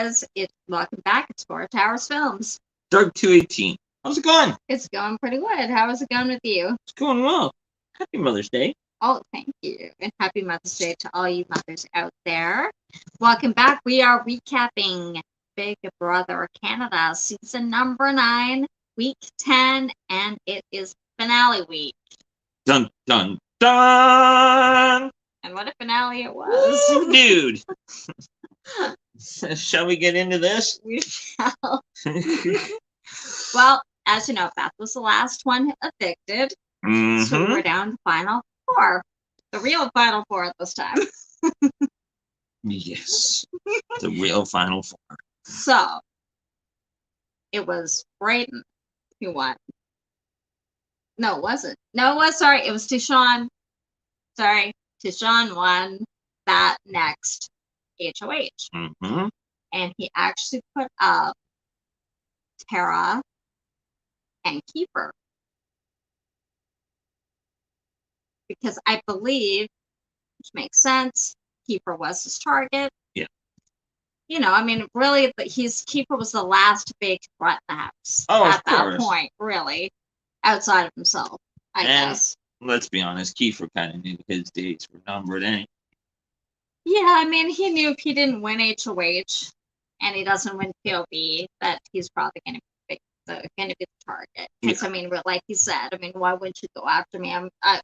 guys. Welcome back. It's Four Towers Films. Dark 218. How's it going? It's going pretty good. How is it going with you? It's going well. Happy Mother's Day. Oh, thank you. And happy Mother's Day to all you mothers out there. Welcome back. We are recapping Big Brother Canada season number 9, week 10, and it is finale week. Dun, dun, dun! And what a finale it was. Woo, dude. Shall we get into this? We shall. Well, as you know, Beth was the last one evicted. Mm-hmm. So we're down to final 4. The real final 4 at this time. Yes. The real final 4. So it was Brayden who won. No, it wasn't. No, it was, sorry. It was Tishon. Sorry. Tishon won that next HOH. Mm-hmm. And he actually put up Tara and Kiefer. Because I believe, which makes sense, Kiefer was his target. Yeah. You know, I mean, really, Kiefer was the last big threat in the house at that point, really, outside of himself, I guess. Let's be honest, Kiefer kind of knew his days were numbered anyway. Yeah, I mean, he knew if he didn't win HOH and he doesn't win POV, that he's probably going to be the target. Because, I mean, like he said, I mean, why wouldn't you go after me?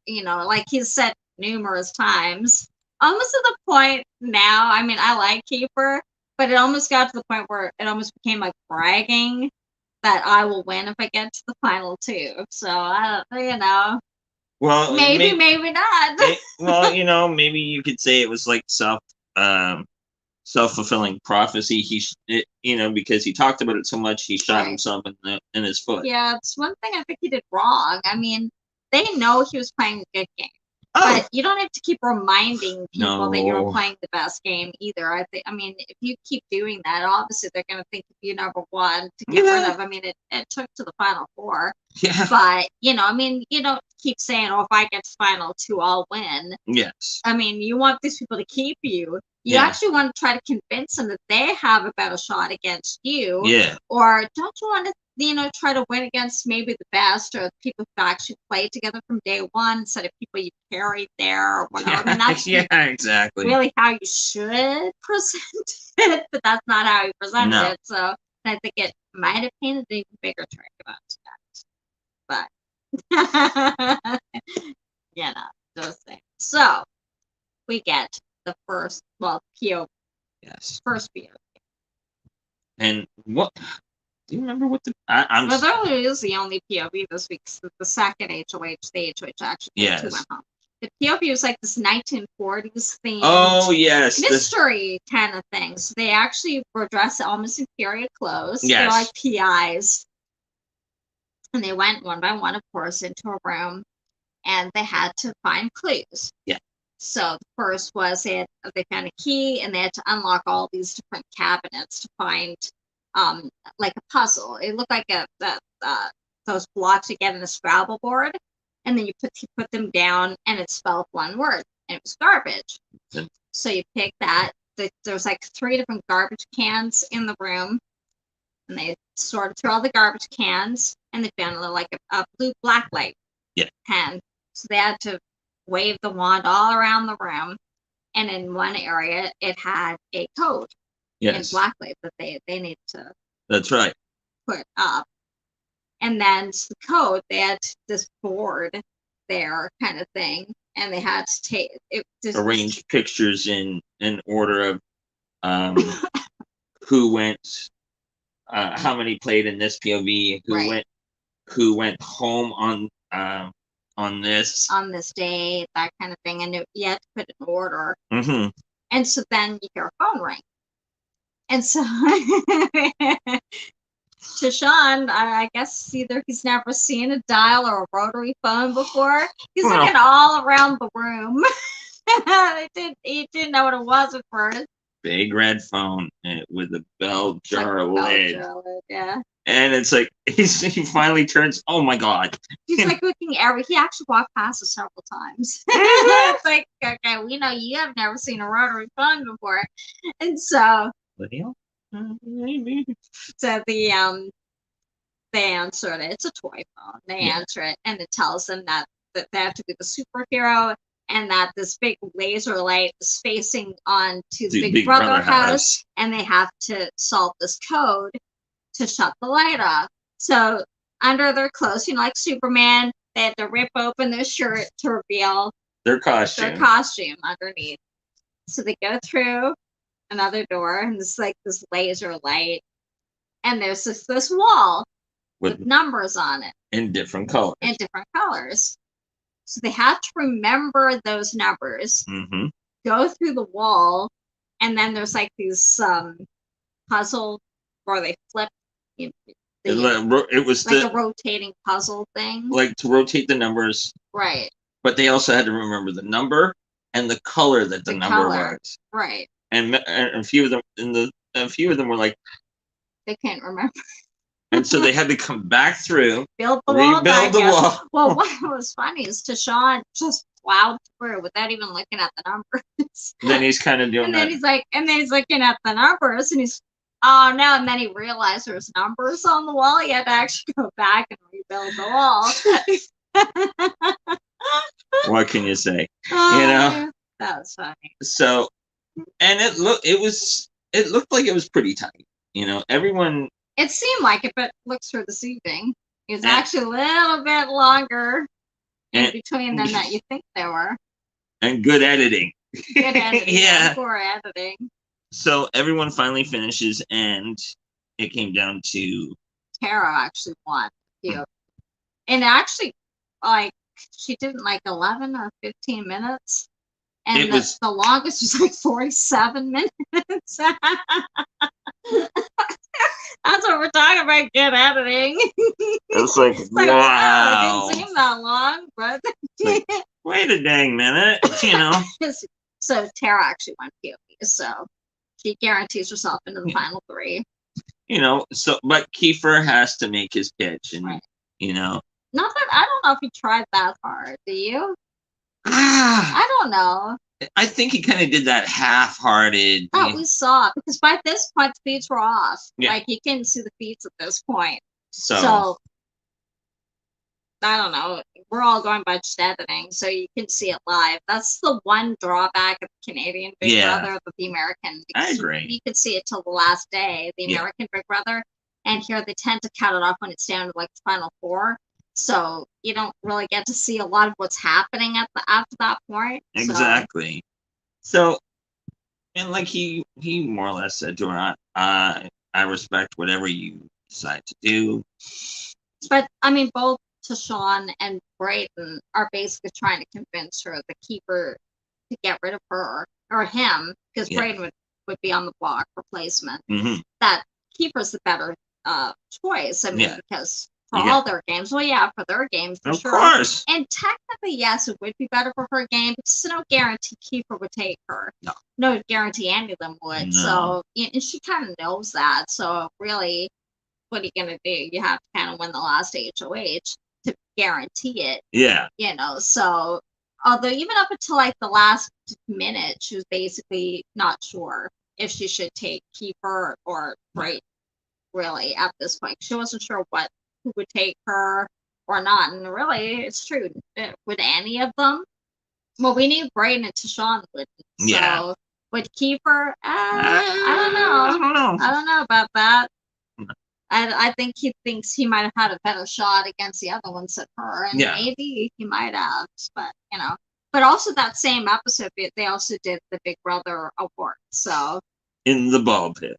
You know, like he's said numerous times, almost to the point now, I mean, I like Kiefer, but it almost got to the point where it almost became like bragging that I will win if I get to the final 2. So, you know. Well, maybe not. Well, you know, maybe you could say it was like self-fulfilling prophecy. You know, because he talked about it so much, he shot himself in his foot. Yeah, it's one thing I think he did wrong. I mean, they know he was playing a good game, but you don't have to keep reminding people that you're playing the best game either. I mean, if you keep doing that, obviously they're going to think you number 1 to get rid of. I mean, it took to the final 4. Yeah. But, you know, I mean, you don't keep saying, oh, if I get to final 2, I'll win. Yes. I mean, you want these people to keep you. You actually want to try to convince them that they have a better shot against you. Yeah. Or don't you want to, you know, try to win against maybe the best or people who actually played together from day 1 instead of people you carried there or whatever. I mean, that's exactly. really how you should present it, but that's not how you presented it. So I think it might have painted an even bigger trick about that. But, you know, those things. So we get the first, POV. Yes. First POV. And what? Do you remember what the? Well, there really is the only POV this week. The second HOH, the HOH actually went home. The POV was like this 1940s theme. Oh yes, mystery kind of thing. So they actually were dressed almost in period clothes. Yes. They're like PIs. And they went one by one, of course, into a room, and they had to find clues. Yeah. So the first was they found a key, and they had to unlock all these different cabinets to find, like a puzzle. It looked like those blocks you get in a Scrabble board, and then you put them down, and it spelled one word, and it was garbage. Okay. So you pick that. There's like 3 different garbage cans in the room, and they sorted through all the garbage cans, and they found like a blue black light pen. So they had to wave the wand all around the room, and in one area it had a code in black light that they need to. That's right. Put up, and then the code, they had this board there, kind of thing, and they had to take it. Arrange pictures in order of who went. How many played in this POV? Who went home on this day, that kind of thing, and you had to put it in order. Mm-hmm. And so then you hear a phone ring, and so Tishon, I guess either he's never seen a dial or a rotary phone before. He's looking all around the room. He didn't know what it was at first. Big red phone with a bell jar lid. Yeah. And it's like he finally turns. Oh my god! He's like looking he actually walked past us several times. It's like, okay, we know you have never seen a rotary phone before, and so Lydia? Maybe. So they answer it. It's a toy phone. They Yeah. answer it, and it tells them that they have to be the superhero, and that this big laser light is facing on to the Big Brother house, and they have to solve this code to shut the light off. So under their clothes, like Superman, they had to rip open their shirt to reveal Their costume. Underneath. So they go through another door, and it's like this laser light, and there's this wall with numbers on it in different colors. So they have to remember those numbers, Mm-hmm. go through the wall, and then there's like these puzzle where they flip. It was like a rotating puzzle thing. Like to rotate the numbers. Right. But they also had to remember the number and the color that the number was. Right. And a few of them were like, they can't remember. And so they had to come back through, rebuild the wall. Well, what was funny is Tashawn just plowed through without even looking at the numbers. Then he's kind of doing and that. Then he's looking at the numbers, and he's, oh no, and then he realized there's numbers on the wall. He had to actually go back and rebuild the wall. What can you say? That was funny. So, and it looked like it was pretty tight. Everyone. It seemed like it, but looks for deceiving. It was actually a little bit longer in between than that you think there were. And good editing. Good editing. Yeah. Poor editing. So everyone finally finishes, and it came down to Tara actually won. And actually, like, she did in like 11 or 15 minutes. And the longest was like 47 minutes. That's what we're talking about, good editing. It's like, wow. It didn't seem that long, but wait a dang minute, So Tara actually won POV, so she guarantees herself into the final three. But Kiefer has to make his pitch, and right. Not that I don't know if he tried that hard. Do you? I don't know. I think he kind of did that half-hearted. We saw, because by this point the feeds were off. Yeah. Like you can't see the feeds at this point. So I don't know. We're all going by just editing, so you can see it live. That's the one drawback of the Canadian Big Brother, but the American. I agree. You could see it till the last day, the American Big Brother, and here they tend to cut it off when it's down to like the final four. So you don't really get to see a lot of what's happening after that point. Exactly. So, and like he more or less said to her, I respect whatever you decide to do. But I mean, both Tashawn and Brayden are basically trying to convince her, the keeper, to get rid of her or him, because Brayden would be on the block replacement. Mm-hmm. That keeper's the better choice. I mean, because for all their games, for their games, for sure. Of course. And technically, yes, it would be better for her game, but there's no guarantee keeper would take her. No guarantee any of them would. No. So, and she kind of knows that. So really, what are you going to do? You have to kind of win the last HOH to guarantee it. Yeah. So although even up until like the last minute, she was basically not sure if she should take keeper or Brayden, really, at this point. She wasn't sure who would take her or not. And really, it's true. Would any of them? Well, we need Brayden and Tashawn wouldn't. So would Kiefer? I don't know about that. I think he thinks he might have had a better shot against the other ones than her, and maybe he might have, but But also that same episode, they also did the Big Brother award. So in the ball pit.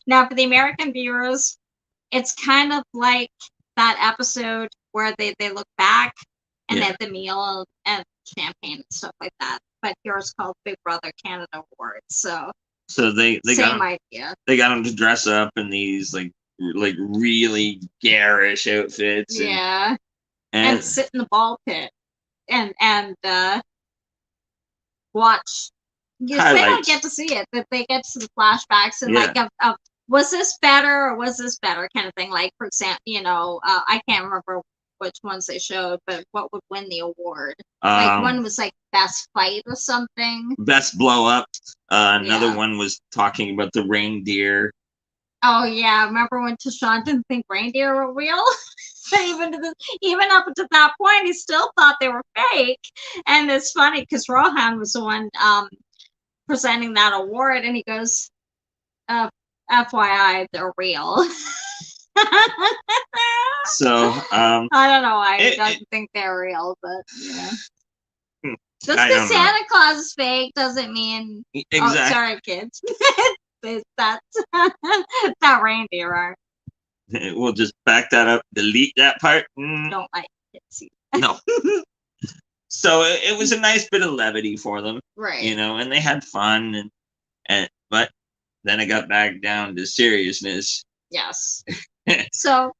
Now, for the American viewers, it's kind of like that episode where they look back and they have the meal and champagne and stuff like that. But here it's called Big Brother Canada Awards. So they same idea. They got them to dress up in these like really garish outfits. And sit in the ball pit and watch. They don't get to see it, but they get to see the flashbacks and of was this better or was this better kind of thing. Like, for example, I can't remember which ones they showed, but what would win the award? Like one was like best fight or something. Best blow up. Another Yeah. one was talking about the reindeer. Oh yeah, remember when Tashawn didn't think reindeer were real? Even up to that point, he still thought they were fake. And it's funny because Rohan was the one presenting that award, and he goes, "FYI, they're real." So I don't know why he doesn't think they're real, but yeah. Just I because don't know. Santa Claus is fake doesn't mean. Exactly. Oh, sorry, kids. That's that reindeer are. We'll just back that up, delete that part. Don't like kids. No. So it was a nice bit of levity for them, Right. you know, and they had fun, and but then it got back down to seriousness. Yes. So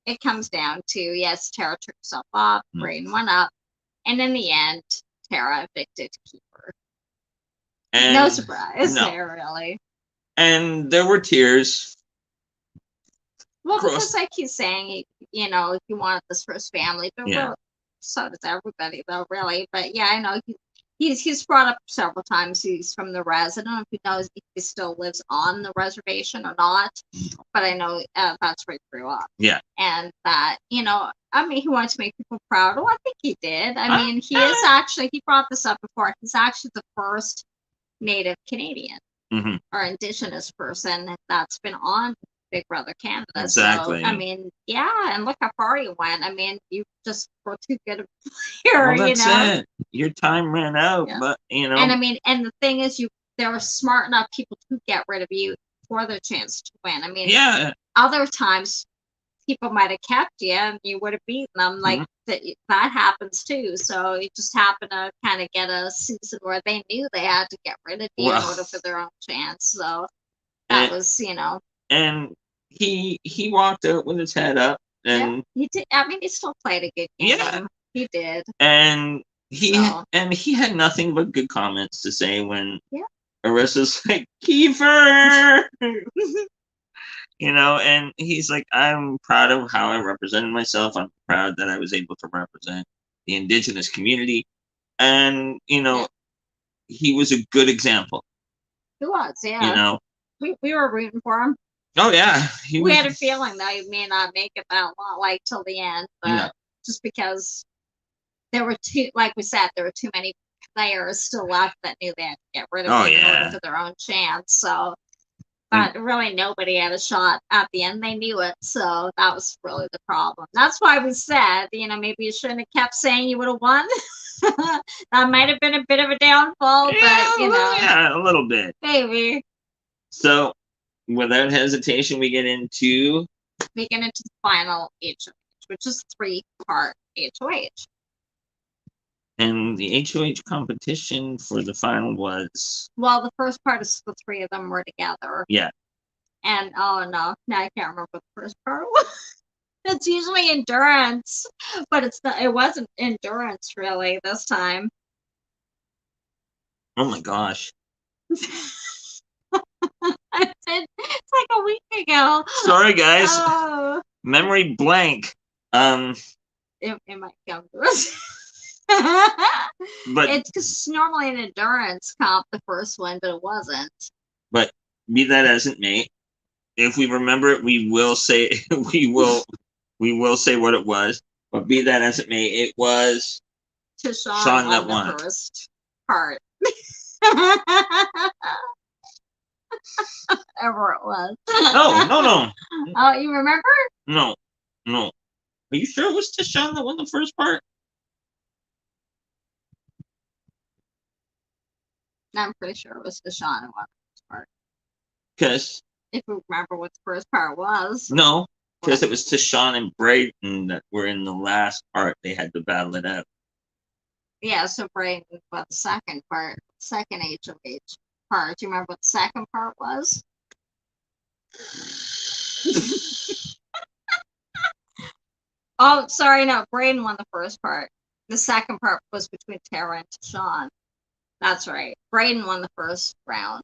it comes down to, yes, Tara took herself off, Braden went up, and in the end, Tara evicted Keeper. And no surprise no. there, really. And there were tears. Well, because like he's saying, you know, he wanted this for his family, but Yeah. really, so does everybody, though, really. But yeah, I know he's brought up several times he's from the res. I don't know if he knows if he still lives on the reservation or not, but I know that's where he grew up. Yeah. And that, you know, I mean, he wanted to make people proud. Oh, I think he did. I mean, he is actually, he brought this up before, he's actually the first Native Canadian or Indigenous person that's been on Big Brother Canada. Exactly. So, I mean, yeah, and look how far you went. I mean, you just were too good a player, well, that's you know? it. Your time ran out, Yeah. but, you know. And I mean, and the thing is, there were smart enough people to get rid of you for their chance to win. I mean, yeah. Other times, people might have kept you and you would have beaten them. Like that happens too. So you just happen to kind of get a season where they knew they had to get rid of you in order for their own chance. So that was, you know. And he walked out with his head up, and he did. I mean, he still played a good game. Yeah, he did. And he had nothing but good comments to say when Arissa's like, Kiefer. You know, and he's like, I'm proud of how I represented myself. I'm proud that I was able to represent the Indigenous community. And, you know, he was a good example. He was, yeah. You know, we were rooting for him. Oh, yeah. We had a feeling that he may not make it that long, like till the end, but just because there were like we said, there were too many players still left that knew they had to get rid of him in order for their own chance. So. But really, nobody had a shot at the end. They knew it, so that was really the problem. That's why we said, you know, maybe you shouldn't have kept saying you would have won. That might have been a bit of a downfall, but you know, yeah, a little bit, maybe. So, without hesitation, we get into the final HOH, which is 3-part HOH. And the HOH competition for the final was... Well, the first part is the 3 of them were together. Yeah. And, oh no, now I can't remember what the first part was. It's usually endurance, but it wasn't endurance really this time. Oh my gosh. It's like a week ago. Sorry, guys. Oh. Memory blank. It might come to us. But it's because normally an endurance comp, the first one, but it wasn't. But be that as it may, if we remember it, we will say we will say what it was. But be that as it may, it was Sean that won the first part. Whatever it was. No. Oh, you remember? No. Are you sure it was Tashawn that won the first part? I'm pretty sure it was Tashawn who won the first part. Because if we remember what the first part was. No, because it was Tashawn and Braden that were in the last part. They had to battle it out. Yeah, so Braden won the second part, second HOH part. Do you remember what the second part was? Oh, sorry, no, Braden won the first part. The second part was between Tara and Tashawn. That's right. Braden won the first round,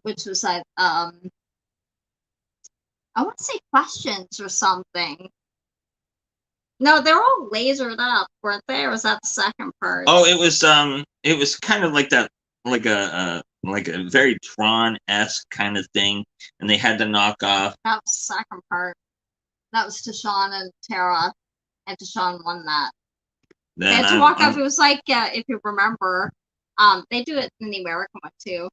which was like, I want to say questions or something. No, they're all lasered up, weren't they? Or was that the second part? Oh, it was kind of like that, like a very Tron-esque kind of thing, and they had to knock off. That was the second part. That was Tashawn and Tara, and Tashawn won that. They had to walk off. It was like, if you remember, they do it in the American one too.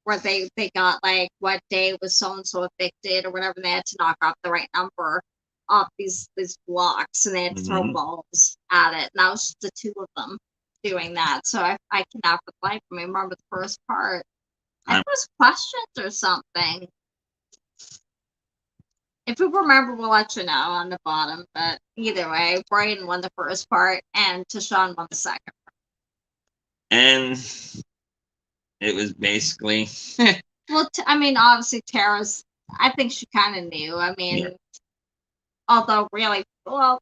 Where they got like what day was so and so evicted or whatever. They had to knock off the right number off these blocks, and they had to throw balls at it. And that was just the two of them doing that. So I cannot for the life of me remember the first part. I think it was questions or something. If we remember, we'll let you know on the bottom. But either way, Brayden won the first part, and Tashawn won the second part. And it was basically. Well, I mean, obviously, Tara's. I think she kind of knew. I mean, although really, well,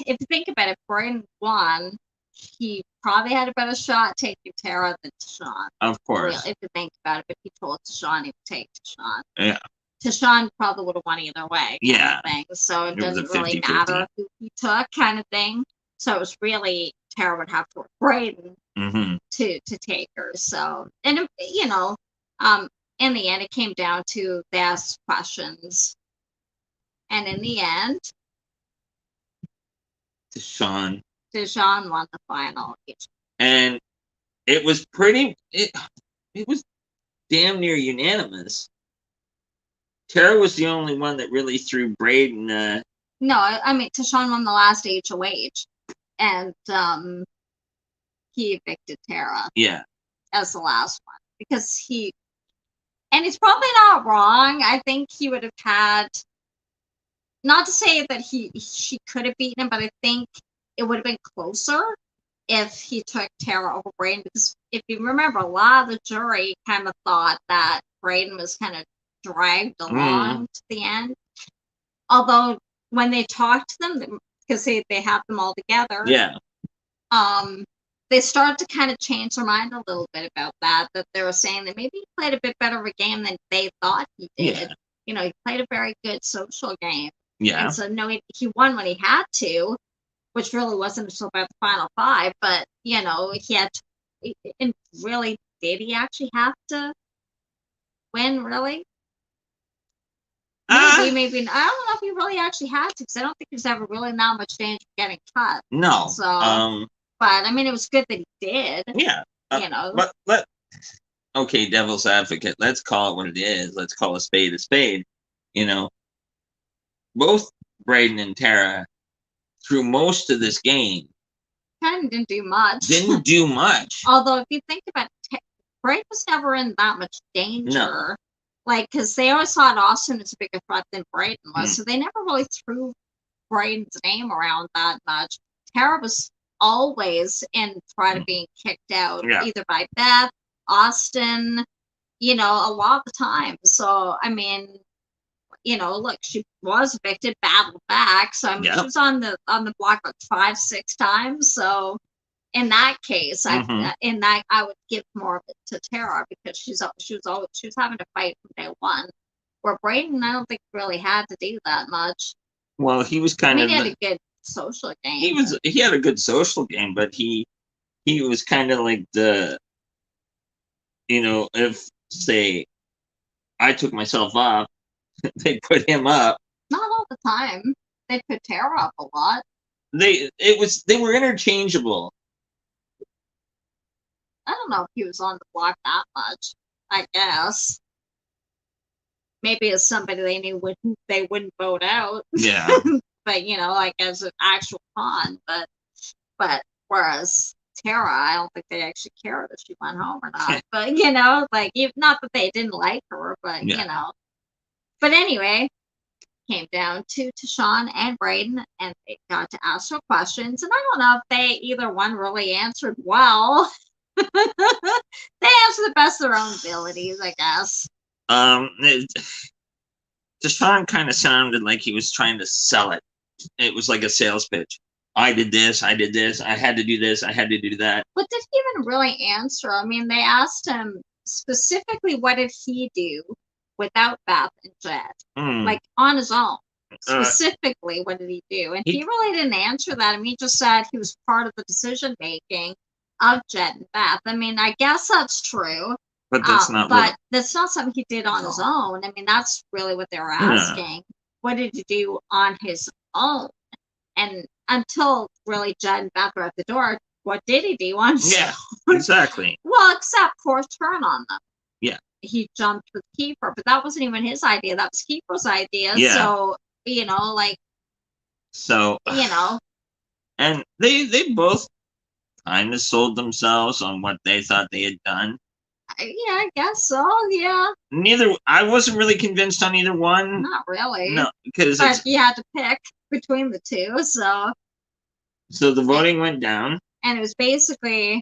if you think about it, Brayden won. He probably had a better shot taking Tara than Tashawn. Of course. Really, if you think about it, if he told Tashawn he would take Tashawn. Yeah. Tashawn probably would have won either way. Yeah. Thing. So it doesn't really matter who he took, kind of thing. So it was really Tara would have to work Brayden to take her. So, and you know, in the end, it came down to they asked questions, and in the end, Tashawn won the final. And it was pretty. It was damn near unanimous. Tara was the only one that really threw Brayden. No, I mean Tashawn won the last HOH, and he evicted Tara. Yeah. As the last one because he's probably not wrong. I think he would have had. Not to say that she could have beaten him, but I think it would have been closer if he took Tara over Brayden. Because if you remember, a lot of the jury kind of thought that Brayden was kind of dragged along to the end. Although when they talked to them, because they have them all together, they started to kind of change their mind a little bit about that they were saying that maybe he played a bit better of a game than they thought he did. Yeah. You know, he played a very good social game. Yeah. And so, no, he won when he had to, which really wasn't until about the final five. But, you know, he had to, and really, did he actually have to win, really? Maybe. I don't know if he really actually had to, because I don't think there's ever really that much danger of getting cut. No. So, but, I mean, it was good that he did. Yeah. You know. But okay, devil's advocate, let's call it what it is. Let's call a spade a spade. You know, both Brayden and Tara, through most of this game, kind of didn't do much. Didn't do much. Although, if you think about it, Brayden was never in that much danger. No. Like, because they always thought Austin was a bigger threat than Brayden was, so they never really threw Brayden's name around that much. Tara was always in threat of being kicked out, either by Beth, Austin, you know, a lot of the time. So, I mean, you know, look, she was evicted, battled back. So, I mean, she was on the block like 5-6 times. So, in that case, I would give more of it to Tara because she was having to fight from day one. Where Brayden, I don't think really had to do that much. Well, he was kind of. He had a good social game. He had a good social game, but he was kind of like the. You know, if say, I took myself off, they put him up. Not all the time. They put Tara up a lot. They were interchangeable. I don't know if he was on the block that much. I guess maybe as somebody they knew they wouldn't vote out. Yeah. But you know, like as an actual pawn. But whereas Tara, I don't think they actually cared if she went home or not. But you know, like not that they didn't like her, but you know. But anyway, came down to Tashawn and Brayden, and they got to ask her questions. And I don't know if they either one really answered well. They answered the best of their own abilities, I guess. Tashawn kind of sounded like he was trying to sell it. It was like a sales pitch. I did this, I did this, I had to do this, I had to do that. But did he even really answer? I mean, they asked him specifically what did he do without Beth and Jed, like on his own. specifically, what did he do? And he really didn't answer that. I mean, he just said he was part of the decision making of Jed and Beth. I mean, I guess that's true. But that's not. But that's not something he did on his own. I mean, that's really what they were asking. Yeah. What did he do on his own? And until really Jed and Beth were at the door, what did he do on his own? Exactly. Well, except pour turn on them. Yeah. He jumped with Kiefer, but that wasn't even his idea. That was Kiefer's idea. Yeah. So, you know, like. So. You know. And they both kind of sold themselves on what they thought they had done. Yeah, I guess so. Yeah. I wasn't really convinced on either one. Not really. No, because but you had to pick between the two, so. So the voting went down, and it was basically,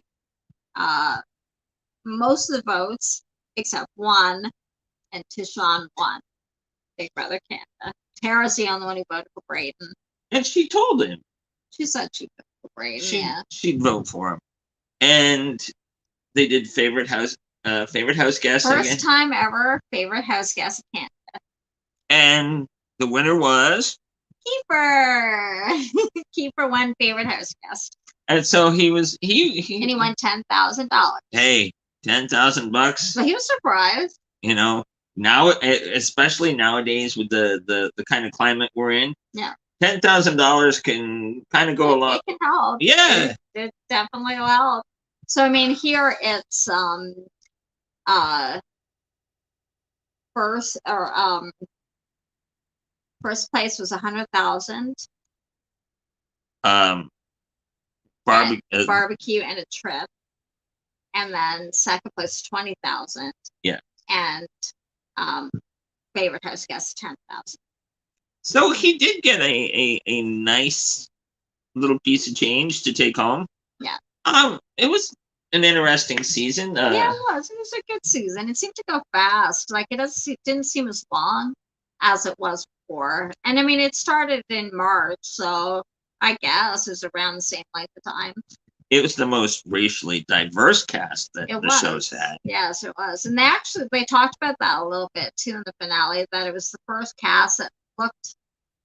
most of the votes except one, and Tishon won. Big Brother Canada. Tara's the only one who voted for Brayden. And she told him. She said she'd vote for Brayden. She'd vote for him, and they did favorite house guest. First time ever favorite house guest in Canada. And the winner was Kiefer. Kiefer won favorite house guest. And so he won $10,000. Hey, $10,000. So he was surprised. You know, now, especially nowadays with the kind of climate we're in. Yeah. $10,000 can kind of go a lot. It can help. Yeah. It definitely will help. So I mean, here it's first place was 100,000. Barbecue and a trip, and then second place 20,000. Yeah. And favorite house guest 10,000. So he did get a nice little piece of change to take home. Yeah. It was an interesting season. Yeah, it was. It was a good season. It seemed to go fast. Like it didn't seem as long as it was before. And I mean, it started in March, so I guess it was around the same length of time. It was the most racially diverse cast that the show's had. Yes, it was. And they talked about that a little bit too in the finale, that it was the first cast that looked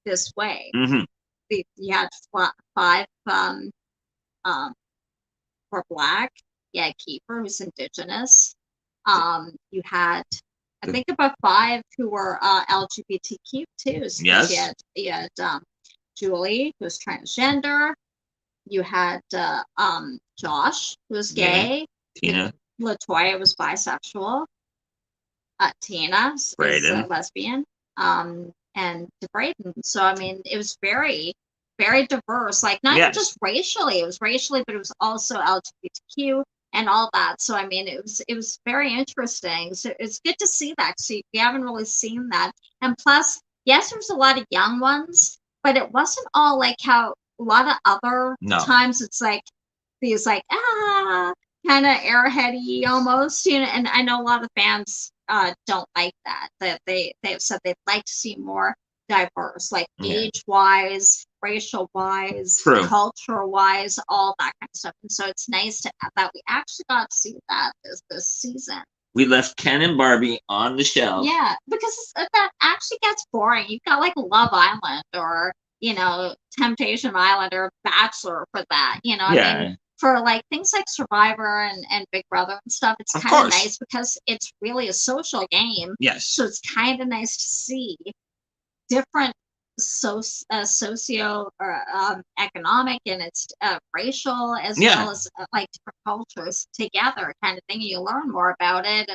this way. Mm-hmm. You had 5 were Black. You had Kiefer, who's Indigenous. You had, I think, about 5 who were LGBTQ too. So yes. You had Julie, who was transgender. You had Josh, who was gay. Yeah. Tina. Latoya was bisexual. Tina was a lesbian. And Brayden. So I mean, it was very, very diverse. Like not even just racially. It was racially, but it was also LGBTQ and all that. So I mean, it was very interesting. So it's good to see that. So we haven't really seen that. And plus, yes, there was a lot of young ones, but it wasn't all like how a lot of other times it's like these like kind of airheady almost, you know. And I know a lot of fans don't like that they've said they'd like to see more diverse, like age wise, racial wise, culture wise, all that kind of stuff. And so it's nice that we actually got to see that this season. We left Ken and Barbie on the shelf. Yeah, because that actually gets boring. You've got like Love Island or, you know, Temptation Island or Bachelor for that, you know. Yeah. I mean, for like things like Survivor and Big Brother and stuff, it's kind of nice because it's really a social game. Yes. So it's kind of nice to see different socio or economic and it's racial as well as like different cultures together kind of thing. You learn more about it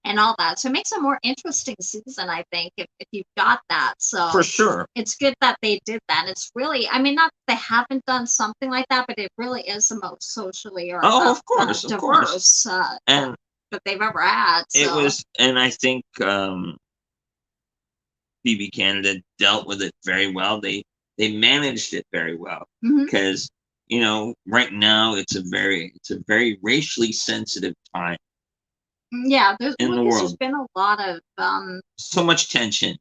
and all that. So it makes a more interesting season, I think, if you've got that. So for sure, it's good that they did that. It's really, I mean, not that they haven't done something like that, but it really is the most socially or diverse and that they've ever had. So. It was, and I think BB Canada dealt with it very well. They managed it very well because you know right now it's a very racially sensitive time. Yeah, there's been a lot of so much tension.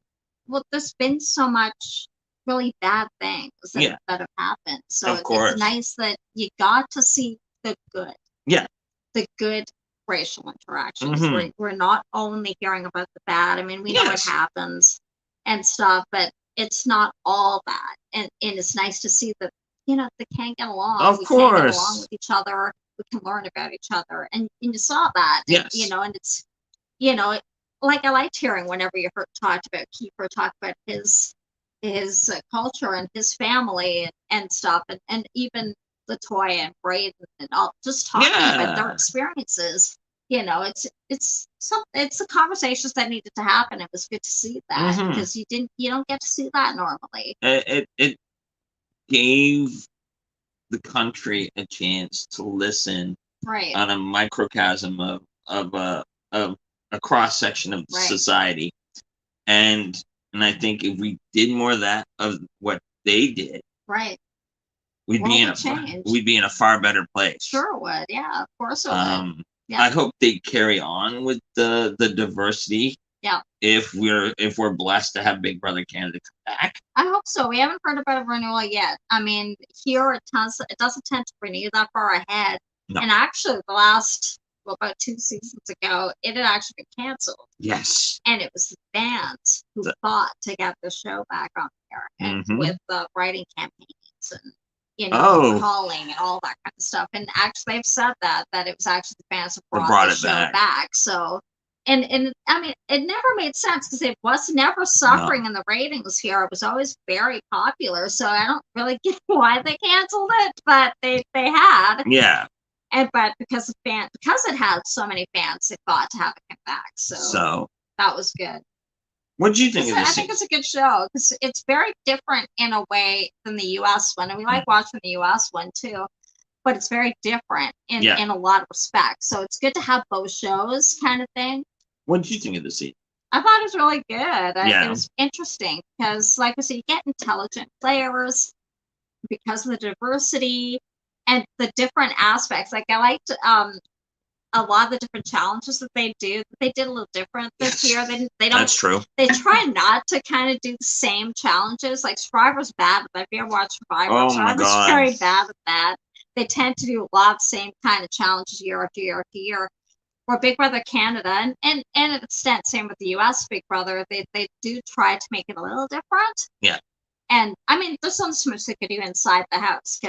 Well, there's been so much really bad things that have happened. So it's nice that you got to see the good. Yeah. The good racial interactions. We're not only hearing about the bad. I mean, we know what happens and stuff, but it's not all that, and it's nice to see that they can't get along. Of we can't get along course. with each other. We can learn about each other, and you saw that. Yes. And it's like I liked hearing whenever you talked about Kiefer, talk about his culture and his family and stuff, and even Latoya and Braden and all, just talking about their Yeah. experiences. It's the conversations that needed to happen. It was good to see that Mhm. because you don't get to see that normally. It gave the country a chance to listen Right. on a microcosm of a cross section of Right. society, and I think if we did more of that, of what they did, Right. we'd World be in would change. we'd be in a far better place. Sure would. Yeah, of course it would. Yeah. I hope they carry on with the diversity. Yeah. If we're blessed to have Big Brother Canada come back. I hope so. We haven't heard about a renewal yet. I mean, here it doesn't tend to renew that far ahead. No. And actually, the last about 2 seasons ago, it had actually been canceled. Yes. And it was the fans who fought to get the show back on air, and with the writing campaigns and calling and all that kind of stuff. And actually, they've said that it was actually the fans who brought the show back. So. And I mean, it never made sense because it was never suffering in the ratings here. It was always very popular. So I don't really get why they canceled it, but they had. Yeah. But because it had so many fans, they fought to have it come back. So that was good. What did you think of this? I think it's a good show because it's very different in a way than the U.S. one, and we like watching the U.S. one too. But it's very different in a lot of respects. So it's good to have both shows, kind of thing. What did you think of the season? I thought it was really good. It was interesting because, like I said, you get intelligent players because of the diversity and the different aspects. Like I liked a lot of the different challenges that they do. They did a little different this year. They don't. That's true. They try not to kind of do the same challenges. Like Survivor's bad at that. If you ever watch Survivor, Survivor's very bad at that. They tend to do a lot of the same kind of challenges year after year after year. Or Big Brother Canada, and at an extent, same with the U.S. Big Brother, they do try to make it a little different. Yeah. And I mean, there's some smooths they could do inside the house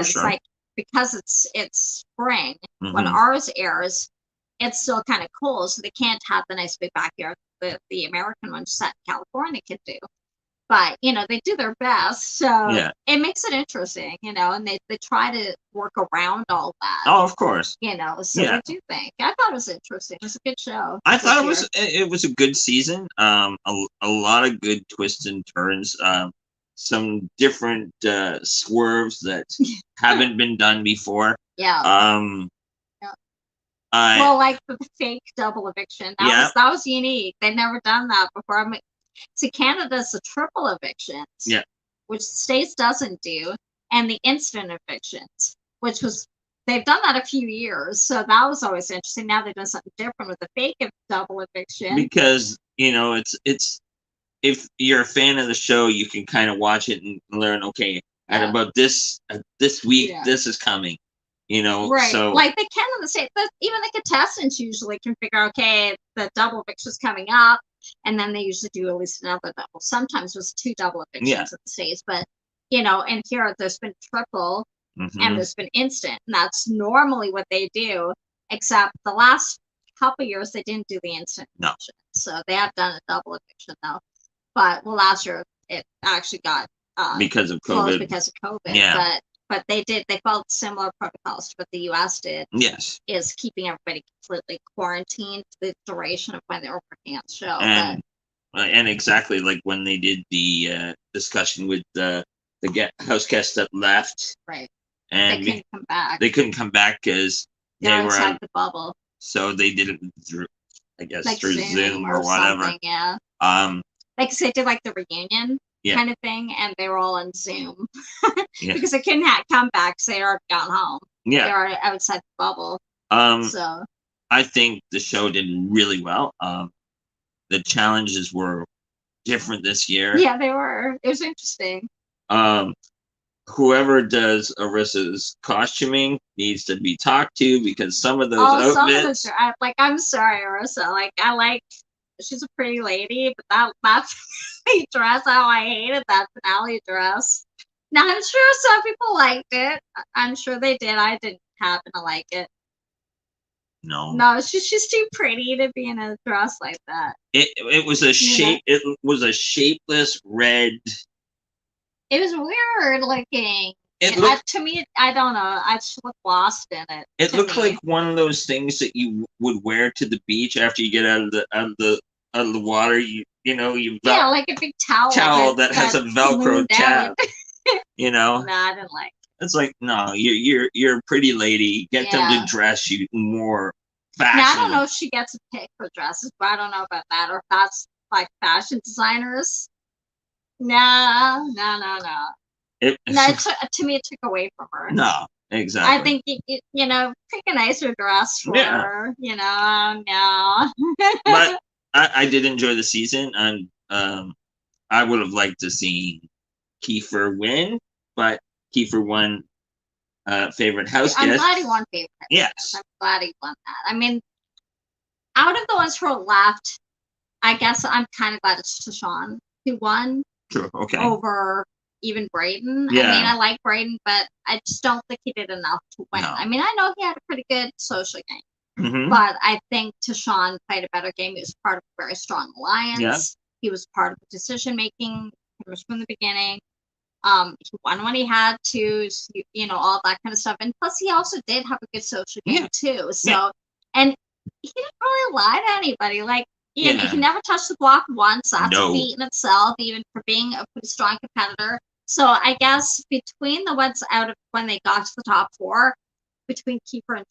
because it's spring when ours airs, it's still kind of cold, so they can't have the nice big backyard the American one set in California could do. But they do their best, so it makes it interesting, and they try to work around all that. Oh, of course. So what do you think? I thought it was interesting. It was a good show. I thought it was a good season. A lot of good twists and turns. Some different swerves that haven't been done before. Yeah. Well, like the fake double eviction. That was unique. They'd never done that before. I mean, see, Canada's a triple evictions, which the States doesn't do, and the instant evictions, which they've done that a few years, so that was always interesting. Now they've done something different with the fake double eviction. Because it's if you're a fan of the show, you can kind of watch it and learn. Okay, at about this week, this is coming. Right. So like they can in the States, but even the contestants usually can figure, okay, the double eviction's coming up. And then they usually do at least another double. Sometimes there's 2 double evictions in the States, but and here there's been triple and there's been instant, and that's normally what they do. Except the last couple years they didn't do the instant eviction, so they have done a double eviction now. But last year it actually got because of COVID. Because of COVID, yeah. But they followed similar protocols to what the U.S. did. Yes. Is keeping everybody completely quarantined for the duration of when they were working on the show. And exactly like when they did the discussion with the house guests that left. Right. And they couldn't come back. They couldn't come back because they were inside the bubble. So they did it through, I guess, like through Zoom or whatever. Yeah. Like they did like the reunion. Kind of thing, and they were all on Zoom because they couldn't come back because they already gone home. Yeah, they were outside the bubble. So I think the show did really well. The challenges were different this year. Yeah, they were. It was interesting. Whoever does Arissa's costuming needs to be talked to because some of those outfits. I'm sorry, Arissa. Like I like she's a pretty lady, but that's dress how I hated that finale dress. Now I'm sure some people liked it. I'm sure they did. I didn't happen to like it. No, she's too pretty to be in a dress like that. It was a shape. It was a shapeless red. It was weird looking. To me, I don't know. I just looked lost in it. It looked like one of those things that you would wear to the beach after you get out of the water. You like a big towel that has a Velcro tab. No, I didn't like it. It's like, no, you're a pretty lady. Get them to dress you more fashion. Now, I don't know if she gets a pick for dresses, but I don't know about that, or if that's like fashion designers. No. To me, it took away from her. No, exactly. I think pick a nicer dress for her. No. But I did enjoy the season, and I would have liked to see Kiefer win, but Kiefer won favorite house guest. I'm glad he won favorite house guest. I'm glad he won that. I mean, out of the ones who are left, I guess I'm kind of glad it's Tashawn who won. True. Okay. Over even Brayden. Yeah. I mean, I like Brayden, but I just don't think he did enough to win. No. I mean, I know he had a pretty good social game, but I think Tashawn played a better game. He was part of a very strong alliance. Yeah. He was part of the decision making from the beginning. He won when he had to, all that kind of stuff. And plus, he also did have a good social game too. So, and he didn't really lie to anybody. Like, he never touched the block once. That's a feat in itself, even for being a pretty strong competitor. So I guess between the ones out of when they got to the top four, between Kiefer and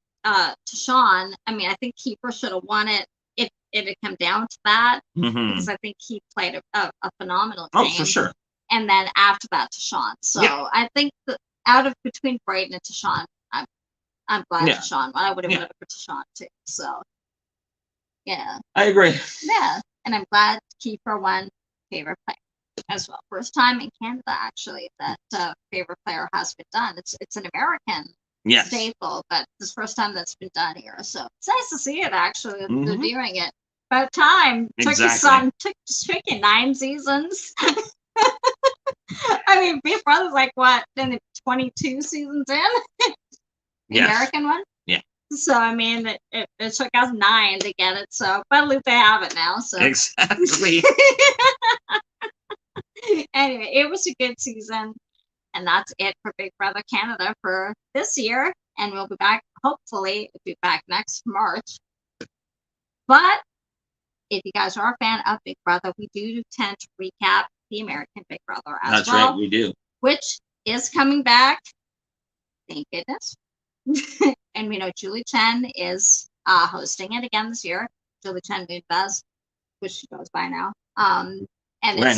Tashawn, I mean, I think Kiefer should have won it if it had come down to that, because I think he played a phenomenal game. Oh, for sure. And then after that, Tashawn. So I think out of between Brayden and Tashawn, I'm glad Tashawn. I would have voted for Tashawn too. So. Yeah. I agree. Yeah. And I'm glad Kiefer won favorite player as well. First time in Canada, actually, that favorite player has been done. It's an American staple, but it's the first time that's been done here. So it's nice to see it, actually, they're doing it. About time. Exactly. Took you 9 seasons. I mean, Big Brother's like, what, 22 seasons in? The American one? Yeah. So, I mean, it took us 9 to get it, so, but at least they have it now, so. Exactly. Anyway, it was a good season, and that's it for Big Brother Canada for this year, and we'll be back, hopefully, next March. But if you guys are a fan of Big Brother, we do tend to recap the American Big Brother as well. That's right, we do. Which is coming back, thank goodness. And we know Julie Chen is hosting it again this year. Julie Chen Moonves, which she goes by now. And when?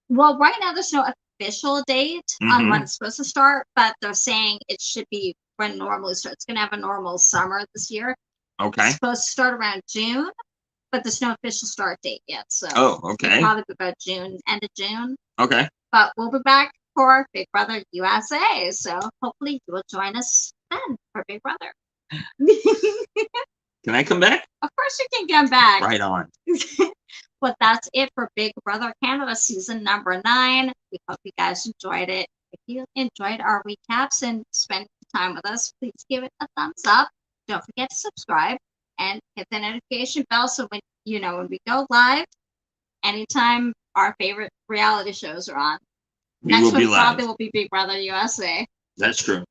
Right now there's no official date on when it's supposed to start, but they're saying it should be when it normally starts. It's going to have a normal summer this year. Okay. It's supposed to start around June, but there's no official start date yet. So okay. It'll probably be about June, end of June. Okay. But we'll be back for Big Brother USA. So hopefully you will join us then for Big Brother. Can I come back? Of course you can come back. Right on. But that's it for Big Brother Canada season number 9. We hope you guys enjoyed it. If you enjoyed our recaps and spent time with us, please give it a thumbs up. Don't forget to subscribe and hit the notification bell so when we go live, anytime our favorite reality shows are on. Next one probably will be Big Brother USA. That's true.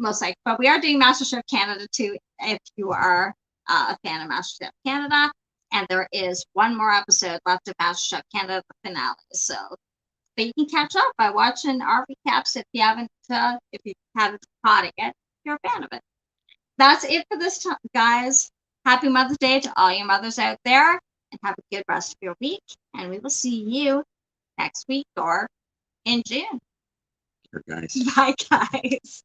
Most likely. But we are doing MasterChef Canada too, if you are a fan of MasterChef Canada. And there is one more episode left of MasterChef Canada, the finale. So, but you can catch up by watching our recaps if you haven't caught it yet. If you're a fan of it. That's it for this time, guys. Happy Mother's Day to all your mothers out there, and have a good rest of your week. And we will see you next week or in June. Sure, guys. Bye, guys.